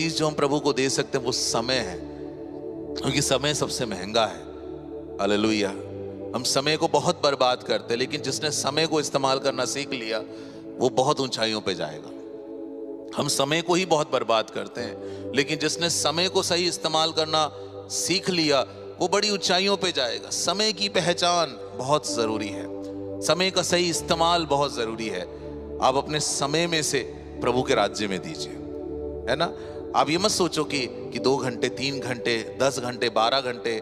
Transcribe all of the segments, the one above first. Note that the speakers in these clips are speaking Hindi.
चीज जो हम प्रभु को दे सकते हैं वो समय है, क्योंकि समय सबसे महंगा है। हालेलुया। हम समय को बहुत बर्बाद करते हैं, लेकिन जिसने समय को इस्तेमाल करना सीख लिया वो बहुत ऊंचाइयों पे जाएगा। हम समय को ही बहुत बर्बाद करते हैं, लेकिन जिसने समय को सही इस्तेमाल करना सीख लिया वो बड़ी ऊंचाइयों पे जाएगा। समय की पहचान बहुत जरूरी है, समय का सही इस्तेमाल बहुत जरूरी है। आप अपने समय में से प्रभु के राज्य में दीजिए, है ना। आप ये मत सोचो कि 2 घंटे 3 घंटे 10 घंटे 12 घंटे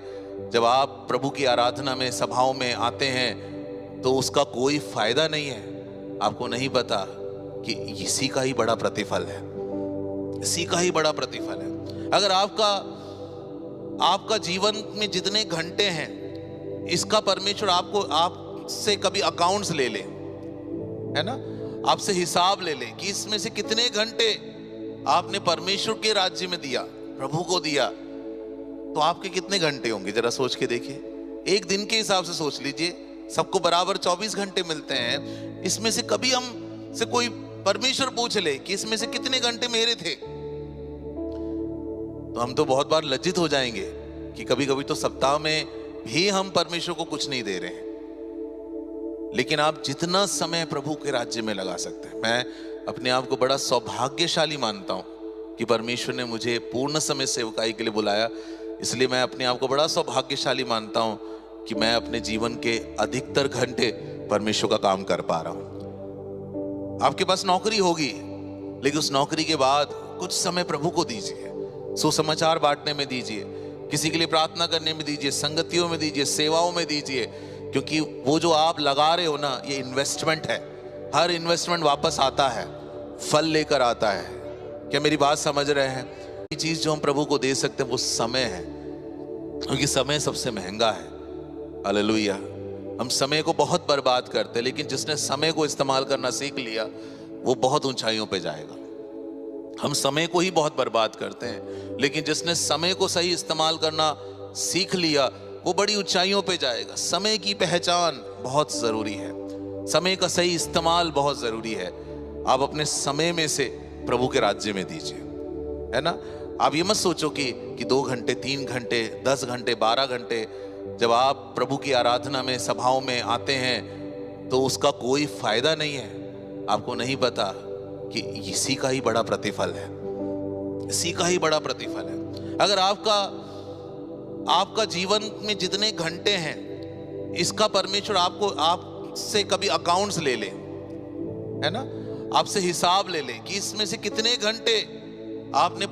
जब आप प्रभु की आराधना में सभाओं में आते हैं तो उसका कोई फायदा नहीं है। आपको नहीं पता कि इसी का ही बड़ा प्रतिफल है, इसी का ही बड़ा प्रतिफल है। अगर आपका जीवन में जितने घंटे हैं इसका परमेश्वर आपसे कभी अकाउंट्स ले ले, है ना, आपसे हिसाब ले ले कि इसमें से कितने घंटे आपने परमेश्वर के राज्य में दिया, प्रभु को दिया, तो आपके कितने घंटे होंगे जरा सोच के देखिए। एक दिन के हिसाब से सोच लीजिए, सबको बराबर 24 घंटे मिलते हैं, इसमें से कभी हम से कोई परमेश्वर पूछ ले कि इसमें से कितने घंटे मेरे थे, तो हम तो बहुत बार लज्जित हो जाएंगे कि कभी कभी तो सप्ताह में भी हम परमेश्वर को कुछ नहीं दे रहे हैं। लेकिन आप जितना समय प्रभु के राज्य में लगा सकते हैं, मैं अपने आप को बड़ा सौभाग्यशाली मानता हूं कि परमेश्वर ने मुझे पूर्ण समय सेवकाई के लिए बुलाया। इसलिए मैं अपने आप को बड़ा सौभाग्यशाली मानता हूं कि मैं अपने जीवन के अधिकतर घंटे परमेश्वर का काम कर पा रहा हूं। आपके पास नौकरी होगी, लेकिन उस नौकरी के बाद कुछ समय प्रभु को दीजिए, सुसमाचार बांटने में दीजिए, किसी के लिए प्रार्थना करने में दीजिए, संगतियों में दीजिए, सेवाओं में दीजिए, क्योंकि वो जो आप लगा रहे हो ना, ये इन्वेस्टमेंट है। हर इन्वेस्टमेंट वापस आता है, फल लेकर आता है। क्या मेरी बात समझ रहे हैं? ये चीज जो हम प्रभु को दे सकते हैं वो समय है, क्योंकि समय सबसे महंगा है। हालेलुया। हम समय को बहुत बर्बाद करते हैं, लेकिन जिसने समय को इस्तेमाल करना सीख लिया वो बहुत ऊंचाइयों पे जाएगा। हम समय को ही बहुत बर्बाद करते हैं, लेकिन जिसने समय को सही इस्तेमाल करना सीख लिया वो बड़ी ऊंचाइयों पे जाएगा। समय की पहचान बहुत जरूरी है, समय का सही इस्तेमाल बहुत जरूरी है। आप अपने समय में से प्रभु के राज्य में दीजिए, है ना। आप ये मत सोचो कि 2 घंटे 3 घंटे 10 घंटे 12 घंटे जब आप प्रभु की आराधना में सभाओं में आते हैं तो उसका कोई फायदा नहीं है। आपको नहीं पता कि इसी का ही बड़ा प्रतिफल है, इसी का ही बड़ा प्रतिफल है। अगर आपका जीवन में जितने घंटे हैं इसका परमेश्वर आपसे कभी अकाउंट्स ले ले, है ना, आपसे हिसाब ले ले कि इसमें से कितने घंटे आपने